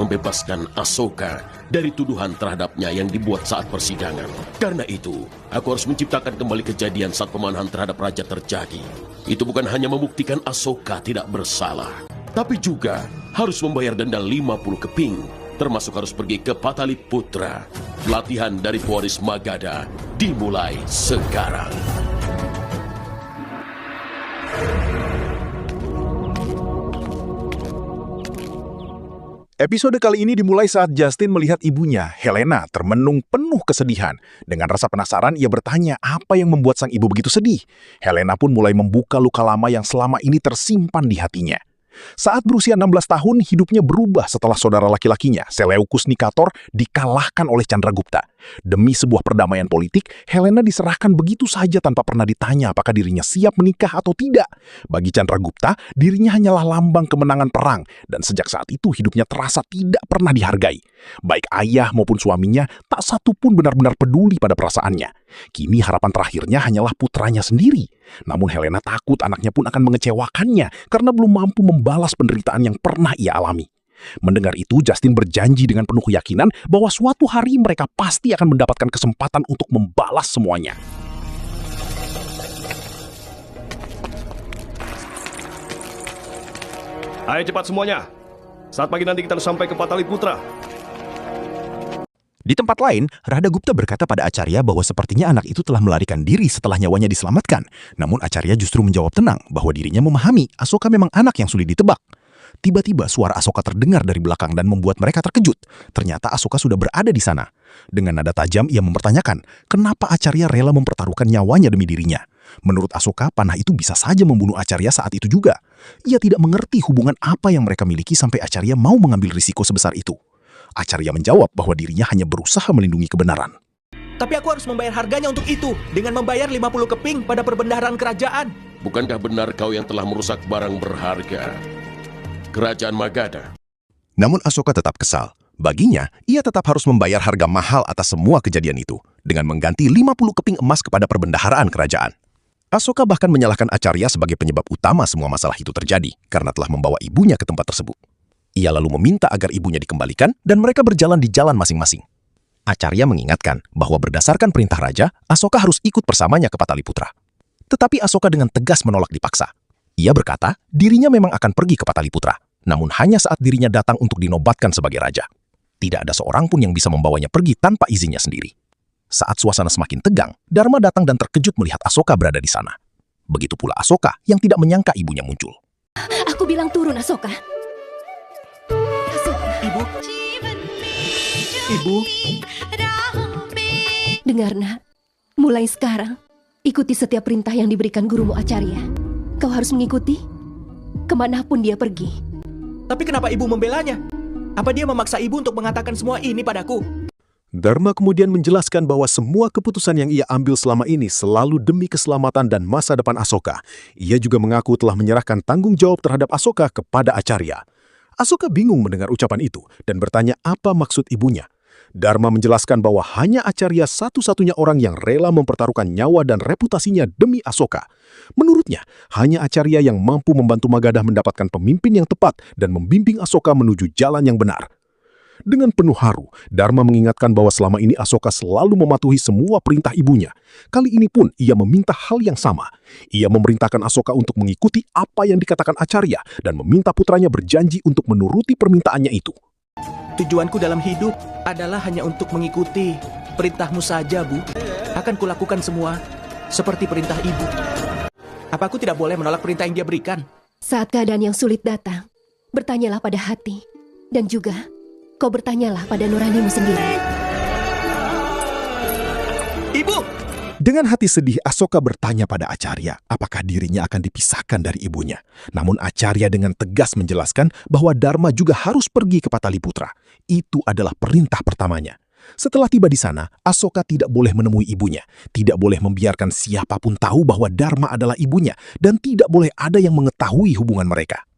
membebaskan Asoka dari tuduhan terhadapnya yang dibuat saat persidangan. Karena itu, aku harus menciptakan kembali kejadian saat pemanahan terhadap raja terjadi. Itu bukan hanya membuktikan Asoka tidak bersalah, tapi juga harus membayar denda 50 keping, termasuk harus pergi ke Pataliputra. Pelatihan dari pewaris Magadha dimulai sekarang. Episode kali ini dimulai saat Justin melihat ibunya, Helena, termenung penuh kesedihan. Dengan rasa penasaran, ia bertanya apa yang membuat sang ibu begitu sedih. Helena pun mulai membuka luka lama yang selama ini tersimpan di hatinya. Saat berusia 16 tahun, hidupnya berubah setelah saudara laki-lakinya, Seleucus Nicator, dikalahkan oleh Chandragupta. Demi sebuah perdamaian politik, Helena diserahkan begitu saja tanpa pernah ditanya apakah dirinya siap menikah atau tidak. Bagi Chandragupta, dirinya hanyalah lambang kemenangan perang, dan sejak saat itu hidupnya terasa tidak pernah dihargai. Baik ayah maupun suaminya, tak satu pun benar-benar peduli pada perasaannya. Kini harapan terakhirnya hanyalah putranya sendiri. Namun Helena takut anaknya pun akan mengecewakannya karena belum mampu membalas penderitaan yang pernah ia alami. Mendengar itu, Justin berjanji dengan penuh keyakinan bahwa suatu hari mereka pasti akan mendapatkan kesempatan untuk membalas semuanya. Ayo cepat semuanya. Saat pagi nanti kita harus sampai ke Pataliputra. Di tempat lain, Radha Gupta berkata pada Acarya bahwa sepertinya anak itu telah melarikan diri setelah nyawanya diselamatkan. Namun Acarya justru menjawab tenang bahwa dirinya memahami Asoka memang anak yang sulit ditebak. Tiba-tiba suara Asoka terdengar dari belakang dan membuat mereka terkejut. Ternyata Asoka sudah berada di sana. Dengan nada tajam, ia mempertanyakan kenapa Acarya rela mempertaruhkan nyawanya demi dirinya. Menurut Asoka, panah itu bisa saja membunuh Acarya saat itu juga. Ia tidak mengerti hubungan apa yang mereka miliki sampai Acarya mau mengambil risiko sebesar itu. Acarya menjawab bahwa dirinya hanya berusaha melindungi kebenaran. Tapi aku harus membayar harganya untuk itu, dengan membayar 50 keping pada perbendaharaan kerajaan. Bukankah benar kau yang telah merusak barang berharga Kerajaan Magadha? Namun Asoka tetap kesal. Baginya, ia tetap harus membayar harga mahal atas semua kejadian itu, dengan mengganti 50 keping emas kepada perbendaharaan kerajaan. Asoka bahkan menyalahkan Acarya sebagai penyebab utama semua masalah itu terjadi, karena telah membawa ibunya ke tempat tersebut. Ia lalu meminta agar ibunya dikembalikan dan mereka berjalan di jalan masing-masing. Acarya mengingatkan bahwa berdasarkan perintah raja, Asoka harus ikut bersamanya ke Pataliputra. Tetapi Asoka dengan tegas menolak dipaksa. Ia berkata dirinya memang akan pergi ke Pataliputra, namun hanya saat dirinya datang untuk dinobatkan sebagai raja. Tidak ada seorang pun yang bisa membawanya pergi tanpa izinnya sendiri. Saat suasana semakin tegang, Dharma datang dan terkejut melihat Asoka berada di sana. Begitu pula Asoka yang tidak menyangka ibunya muncul. Aku bilang turun, Asoka. Ibu, Dengar, nak. Mulai sekarang, ikuti setiap perintah yang diberikan gurumu Acarya. Kau harus mengikuti kemanapun dia pergi. tapi kenapa ibu membelanya? Apa dia memaksa ibu untuk mengatakan semua ini padaku? Dharma kemudian menjelaskan bahwa semua keputusan yang ia ambil selama ini selalu demi keselamatan dan masa depan Asoka. Ia juga mengaku telah menyerahkan tanggung jawab terhadap Asoka kepada Acarya. Asoka bingung mendengar ucapan itu dan bertanya apa maksud ibunya. Dharma menjelaskan bahwa hanya Acarya satu-satunya orang yang rela mempertaruhkan nyawa dan reputasinya demi Asoka. Menurutnya, hanya Acarya yang mampu membantu Magadha mendapatkan pemimpin yang tepat dan membimbing Asoka menuju jalan yang benar. Dengan penuh haru, Dharma mengingatkan bahwa selama ini Asoka selalu mematuhi semua perintah ibunya. Kali ini pun ia meminta hal yang sama. Ia memerintahkan Asoka untuk mengikuti apa yang dikatakan Acarya dan meminta putranya berjanji untuk menuruti permintaannya itu. Tujuanku dalam hidup adalah hanya untuk mengikuti perintahmu saja, Bu. Akan kulakukan semua seperti perintah ibu. Apa aku tidak boleh menolak perintah yang dia berikan? Saat keadaan yang sulit datang, bertanyalah pada hati. Dan juga, kau bertanyalah pada nuranimu sendiri. Ibu! Dengan hati sedih, Asoka bertanya pada Acarya apakah dirinya akan dipisahkan dari ibunya. Namun Acarya dengan tegas menjelaskan bahwa Dharma juga harus pergi ke Pataliputra. Itu adalah perintah pertamanya. Setelah tiba di sana, Asoka tidak boleh menemui ibunya, tidak boleh membiarkan siapapun tahu bahwa Dharma adalah ibunya, dan tidak boleh ada yang mengetahui hubungan mereka.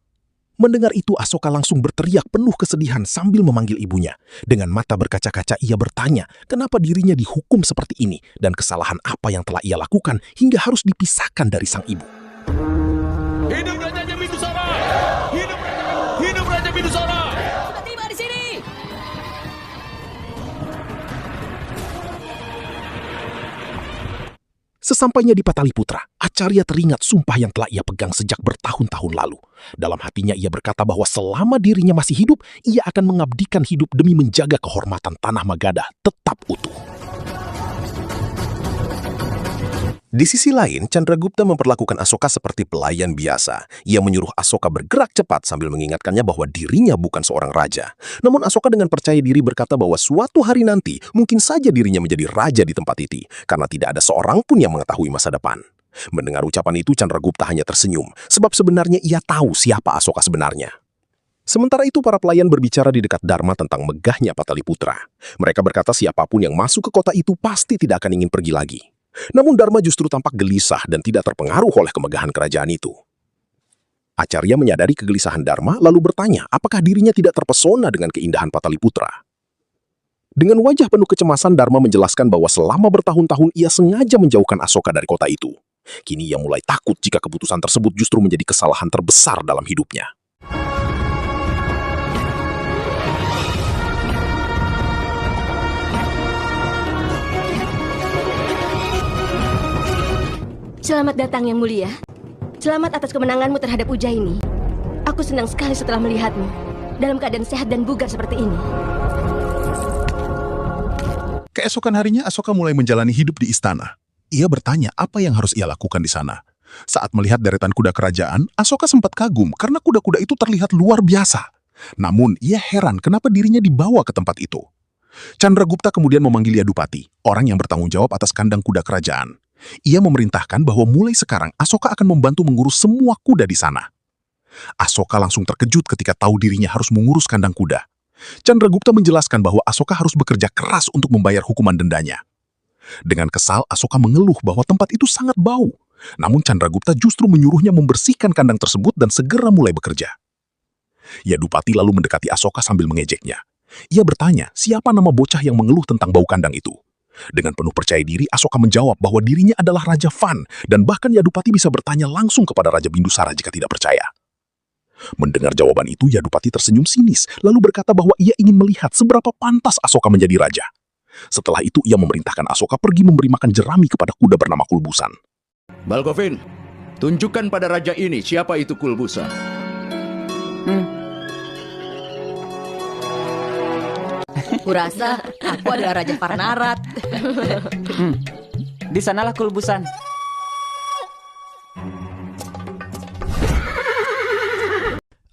Mendengar itu, Asoka langsung berteriak penuh kesedihan sambil memanggil ibunya. Dengan mata berkaca-kaca, ia bertanya kenapa dirinya dihukum seperti ini dan kesalahan apa yang telah ia lakukan hingga harus dipisahkan dari sang ibu. Hidup Raja Bidusara! Hidup Raja Bidusara! Sudah tiba di sini! Sesampainya di Pataliputra, Acarya teringat sumpah yang telah ia pegang sejak bertahun-tahun lalu. Dalam hatinya ia berkata bahwa selama dirinya masih hidup, ia akan mengabdikan hidup demi menjaga kehormatan tanah Magadha tetap utuh. Di sisi lain, Chandragupta memperlakukan Asoka seperti pelayan biasa. Ia menyuruh Asoka bergerak cepat sambil mengingatkannya bahwa dirinya bukan seorang raja. Namun Asoka dengan percaya diri berkata bahwa suatu hari nanti mungkin saja dirinya menjadi raja di tempat itu, karena tidak ada seorang pun yang mengetahui masa depan. Mendengar ucapan itu, Chandragupta hanya tersenyum, sebab sebenarnya ia tahu siapa Asoka sebenarnya. Sementara itu, para pelayan berbicara di dekat Dharma tentang megahnya Pataliputra. Mereka berkata siapapun yang masuk ke kota itu pasti tidak akan ingin pergi lagi. Namun Dharma justru tampak gelisah dan tidak terpengaruh oleh kemegahan kerajaan itu. Acarya menyadari kegelisahan Dharma lalu bertanya apakah dirinya tidak terpesona dengan keindahan Pataliputra. Dengan wajah penuh kecemasan, Dharma menjelaskan bahwa selama bertahun-tahun ia sengaja menjauhkan Asoka dari kota itu. Kini ia mulai takut jika keputusan tersebut justru menjadi kesalahan terbesar dalam hidupnya. Selamat datang Yang Mulia. Selamat atas kemenanganmu terhadap Ujjaini. Aku senang sekali setelah melihatmu dalam keadaan sehat dan bugar seperti ini. Keesokan harinya, Asoka mulai menjalani hidup di istana. Ia bertanya apa yang harus ia lakukan di sana. Saat melihat deretan kuda kerajaan, Asoka sempat kagum karena kuda-kuda itu terlihat luar biasa. Namun, ia heran kenapa dirinya dibawa ke tempat itu. Chandragupta kemudian memanggil Yadupati, orang yang bertanggung jawab atas kandang kuda kerajaan. Ia memerintahkan bahwa mulai sekarang Asoka akan membantu mengurus semua kuda di sana. Asoka langsung terkejut ketika tahu dirinya harus mengurus kandang kuda. Chandragupta menjelaskan bahwa Asoka harus bekerja keras untuk membayar hukuman dendanya. Dengan kesal, Asoka mengeluh bahwa tempat itu sangat bau. Namun Chandragupta justru menyuruhnya membersihkan kandang tersebut dan segera mulai bekerja. Yadupati lalu mendekati Asoka sambil mengejeknya. Ia bertanya siapa nama bocah yang mengeluh tentang bau kandang itu. Dengan penuh percaya diri, Asoka menjawab bahwa dirinya adalah Raja Van, dan bahkan Yadupati bisa bertanya langsung kepada Raja Bindusara jika tidak percaya. Mendengar jawaban itu, Yadupati tersenyum sinis, lalu berkata bahwa ia ingin melihat seberapa pantas Asoka menjadi raja. Setelah itu, ia memerintahkan Asoka pergi memberi makan jerami kepada kuda bernama Kulbusan. Balgovin, tunjukkan pada raja ini siapa itu Kulbusan. Kurasa aku adalah Raja Parnarat. Di sanalah Kulbusan.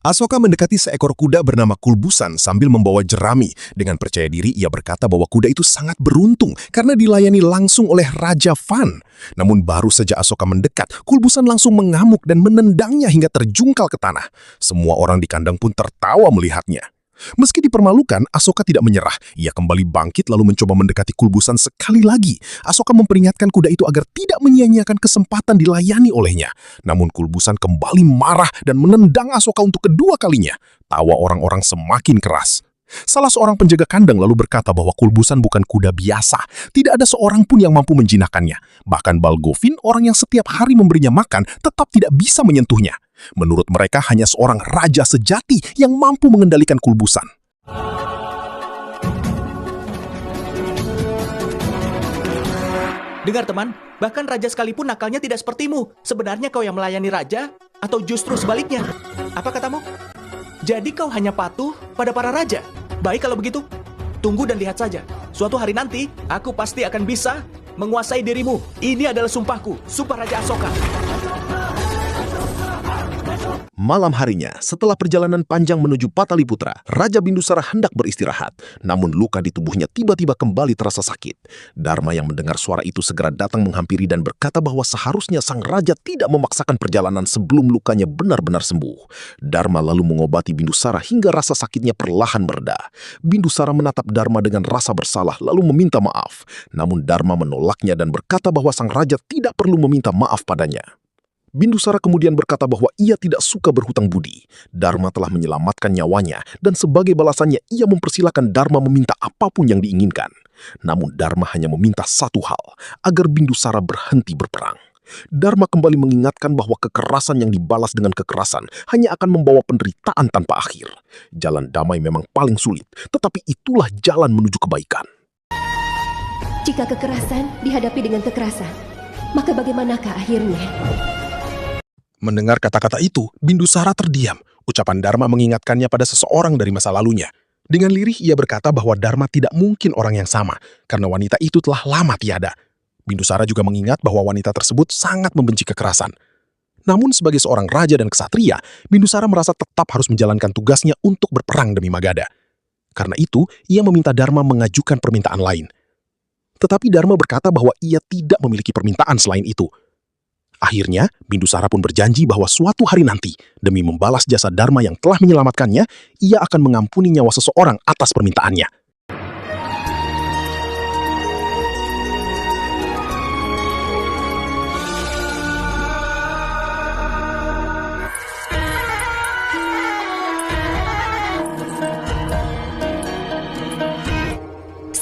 Asoka mendekati seekor kuda bernama Kulbusan sambil membawa jerami. Dengan percaya diri, ia berkata bahwa kuda itu sangat beruntung karena dilayani langsung oleh Raja Van. Namun baru saja Asoka mendekat, Kulbusan langsung mengamuk dan menendangnya hingga terjungkal ke tanah. Semua orang di kandang pun tertawa melihatnya. Meski dipermalukan, Asoka tidak menyerah. Ia kembali bangkit lalu mencoba mendekati Kulbusan sekali lagi. Asoka memperingatkan kuda itu agar tidak menyia-nyiakan kesempatan dilayani olehnya. Namun Kulbusan kembali marah dan menendang Asoka untuk kedua kalinya. Tawa orang-orang semakin keras. Salah seorang penjaga kandang lalu berkata bahwa Kulbusan bukan kuda biasa. Tidak ada seorang pun yang mampu menjinakkannya. Bahkan Balgovin, orang yang setiap hari memberinya makan, tetap tidak bisa menyentuhnya. Menurut mereka hanya seorang raja sejati yang mampu mengendalikan Kulbusan. Dengar teman, bahkan raja sekalipun nakalnya tidak sepertimu. Sebenarnya kau yang melayani raja atau justru sebaliknya? Apa katamu? Jadi kau hanya patuh pada para raja? Baik kalau begitu, tunggu dan lihat saja. Suatu hari nanti, aku pasti akan bisa menguasai dirimu. Ini adalah sumpahku, sumpah Raja Asoka. Malam harinya, setelah perjalanan panjang menuju Pataliputra, Raja Bindusara hendak beristirahat. Namun luka di tubuhnya tiba-tiba kembali terasa sakit. Dharma yang mendengar suara itu segera datang menghampiri dan berkata bahwa seharusnya sang raja tidak memaksakan perjalanan sebelum lukanya benar-benar sembuh. Dharma lalu mengobati Bindusara hingga rasa sakitnya perlahan mereda. Bindusara menatap Dharma dengan rasa bersalah lalu meminta maaf. Namun Dharma menolaknya dan berkata bahwa sang raja tidak perlu meminta maaf padanya. Bindusara kemudian berkata bahwa ia tidak suka berhutang budi. Dharma telah menyelamatkan nyawanya dan sebagai balasannya ia mempersilahkan Dharma meminta apapun yang diinginkan. Namun Dharma hanya meminta satu hal, agar Bindusara berhenti berperang. Dharma kembali mengingatkan bahwa kekerasan yang dibalas dengan kekerasan hanya akan membawa penderitaan tanpa akhir. Jalan damai memang paling sulit, tetapi itulah jalan menuju kebaikan. Jika kekerasan dihadapi dengan kekerasan, Maka bagaimanakah akhirnya? Mendengar kata-kata itu, Bindusara terdiam. Ucapan Dharma mengingatkannya pada seseorang dari masa lalunya. Dengan lirih ia berkata bahwa Dharma tidak mungkin orang yang sama, karena wanita itu telah lama tiada. Bindusara juga mengingat bahwa wanita tersebut sangat membenci kekerasan. Namun sebagai seorang raja dan kesatria, Bindusara merasa tetap harus menjalankan tugasnya untuk berperang demi Magadha. Karena itu, ia meminta Dharma mengajukan permintaan lain. Tetapi Dharma berkata bahwa ia tidak memiliki permintaan selain itu. Akhirnya, Bindusara pun berjanji bahwa suatu hari nanti, demi membalas jasa Dharma yang telah menyelamatkannya, ia akan mengampuni nyawa seseorang atas permintaannya.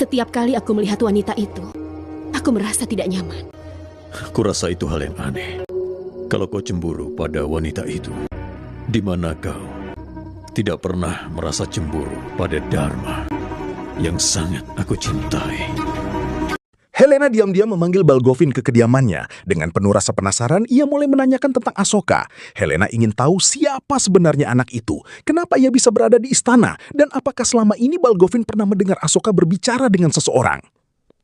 Setiap kali aku melihat wanita itu, aku merasa tidak nyaman. Kurasa itu hal yang aneh. Kalau kau cemburu pada wanita itu, di mana kau tidak pernah merasa cemburu pada Dharma yang sangat aku cintai? Helena diam-diam memanggil Balgovin ke kediamannya. Dengan penuh rasa penasaran, ia mulai menanyakan tentang Asoka. Helena ingin tahu siapa sebenarnya anak itu, kenapa ia bisa berada di istana, dan apakah selama ini Balgovin pernah mendengar Asoka berbicara dengan seseorang.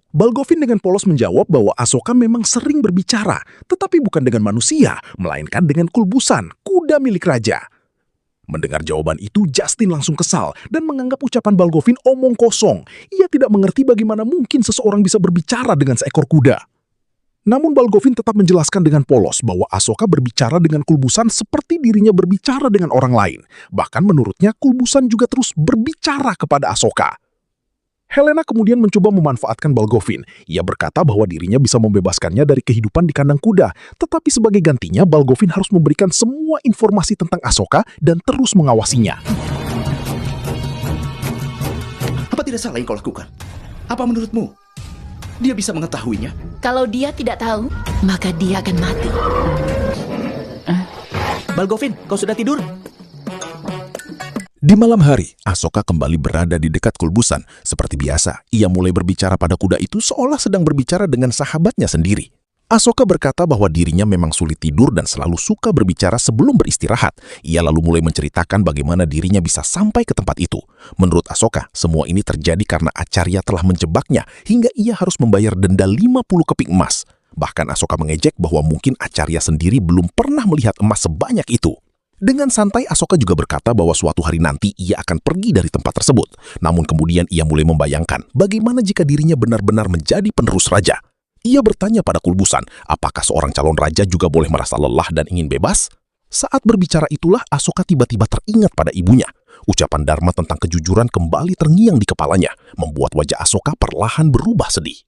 Balgovin dengan polos menjawab bahwa Asoka memang sering berbicara, tetapi bukan dengan manusia, melainkan dengan kulbusan, kuda milik raja. Mendengar jawaban itu, Justin langsung kesal dan menganggap ucapan Balgovin omong kosong. Ia tidak mengerti bagaimana mungkin seseorang bisa berbicara dengan seekor kuda. Namun Balgovin tetap menjelaskan dengan polos bahwa Asoka berbicara dengan kulbusan seperti dirinya berbicara dengan orang lain. Bahkan menurutnya kulbusan juga terus berbicara kepada Asoka. Helena kemudian mencoba memanfaatkan Balgovin. Ia berkata bahwa dirinya bisa membebaskannya dari kehidupan di kandang kuda. Tetapi sebagai gantinya, Balgovin harus memberikan semua informasi tentang Asoka dan terus mengawasinya. Apa tidak salah yang kau lakukan? Apa menurutmu dia bisa mengetahuinya? Kalau dia tidak tahu, maka dia akan mati. Balgovin, kau sudah tidur? Di malam hari, Asoka kembali berada di dekat kulbusan. Seperti biasa, ia mulai berbicara pada kuda itu seolah sedang berbicara dengan sahabatnya sendiri. Asoka berkata bahwa dirinya memang sulit tidur dan selalu suka berbicara sebelum beristirahat. Ia lalu mulai menceritakan bagaimana dirinya bisa sampai ke tempat itu. Menurut Asoka, semua ini terjadi karena Acarya telah menjebaknya hingga ia harus membayar denda 50 keping emas. Bahkan Asoka mengejek bahwa mungkin Acarya sendiri belum pernah melihat emas sebanyak itu. Dengan santai, Asoka juga berkata bahwa suatu hari nanti ia akan pergi dari tempat tersebut. Namun kemudian ia mulai membayangkan bagaimana jika dirinya benar-benar menjadi penerus raja. Ia bertanya pada kulbusan, apakah seorang calon raja juga boleh merasa lelah dan ingin bebas? Saat berbicara itulah Asoka tiba-tiba teringat pada ibunya. Ucapan Dharma tentang kejujuran kembali terngiang di kepalanya, membuat wajah Asoka perlahan berubah sedih.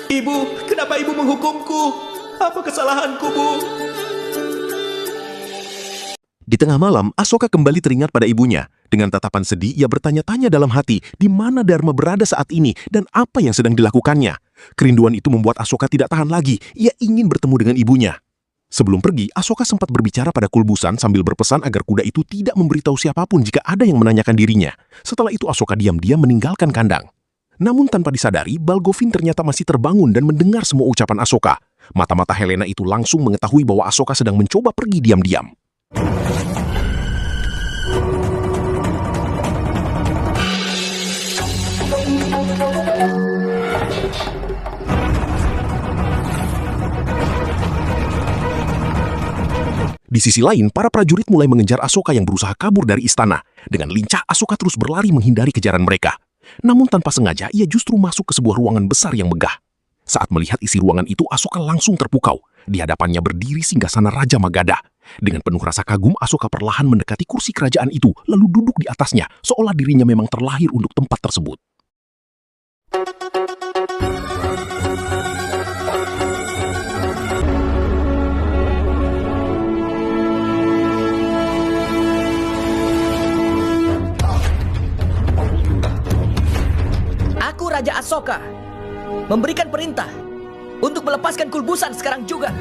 Ibu, kenapa ibu menghukumku? Apa kesalahanku, Bu? Di tengah malam, Asoka kembali teringat pada ibunya. Dengan tatapan sedih, ia bertanya-tanya dalam hati di mana Dharma berada saat ini dan apa yang sedang dilakukannya. Kerinduan itu membuat Asoka tidak tahan lagi. Ia ingin bertemu dengan ibunya. Sebelum pergi, Asoka sempat berbicara pada kulbusan sambil berpesan agar kuda itu tidak memberitahu siapapun jika ada yang menanyakan dirinya. Setelah itu Asoka diam-diam meninggalkan kandang. Namun tanpa disadari, Balgovin ternyata masih terbangun dan mendengar semua ucapan Asoka. Mata-mata Helena itu langsung mengetahui bahwa Asoka sedang mencoba pergi diam-diam. Di sisi lain, para prajurit mulai mengejar Asoka yang berusaha kabur dari istana. Dengan lincah, Asoka terus berlari menghindari kejaran mereka. Namun tanpa sengaja, ia justru masuk ke sebuah ruangan besar yang megah. Saat melihat isi ruangan itu, Asoka langsung terpukau. Di hadapannya berdiri singgasana Raja Magadha. Dengan penuh rasa kagum, Asoka perlahan mendekati kursi kerajaan itu, lalu duduk di atasnya, seolah dirinya memang terlahir untuk tempat tersebut. Aku Raja Asoka memberikan perintah untuk melepaskan kulbusan sekarang juga.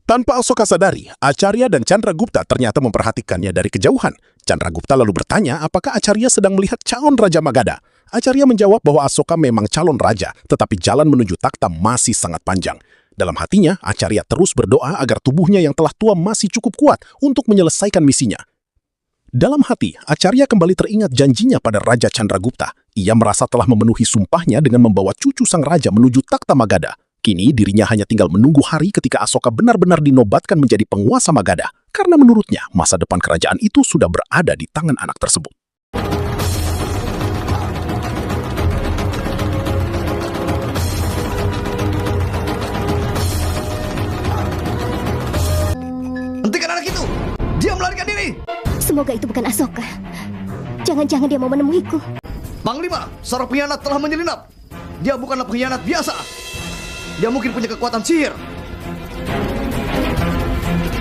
Tanpa Asoka sadari, Acarya dan Chandragupta ternyata memperhatikannya dari kejauhan. Chandragupta lalu bertanya apakah Acarya sedang melihat calon Raja Magadha. Acarya menjawab bahwa Asoka memang calon raja, tetapi jalan menuju takhta masih sangat panjang. Dalam hatinya, Acarya terus berdoa agar tubuhnya yang telah tua masih cukup kuat untuk menyelesaikan misinya. Dalam hati, Acarya kembali teringat janjinya pada Raja Chandragupta. Ia merasa telah memenuhi sumpahnya dengan membawa cucu sang raja menuju takhta Magadha. Kini dirinya hanya tinggal menunggu hari ketika Asoka benar-benar dinobatkan menjadi penguasa Magadha. Karena menurutnya, masa depan kerajaan itu sudah berada di tangan anak tersebut. Hentikan anak itu! Dia melarikan diri! Semoga itu bukan Asoka. Jangan-jangan dia mau menemuiku. Panglima, seorang pengkhianat telah menyelinap. Dia bukanlah pengkhianat biasa. Dia mungkin punya kekuatan sihir.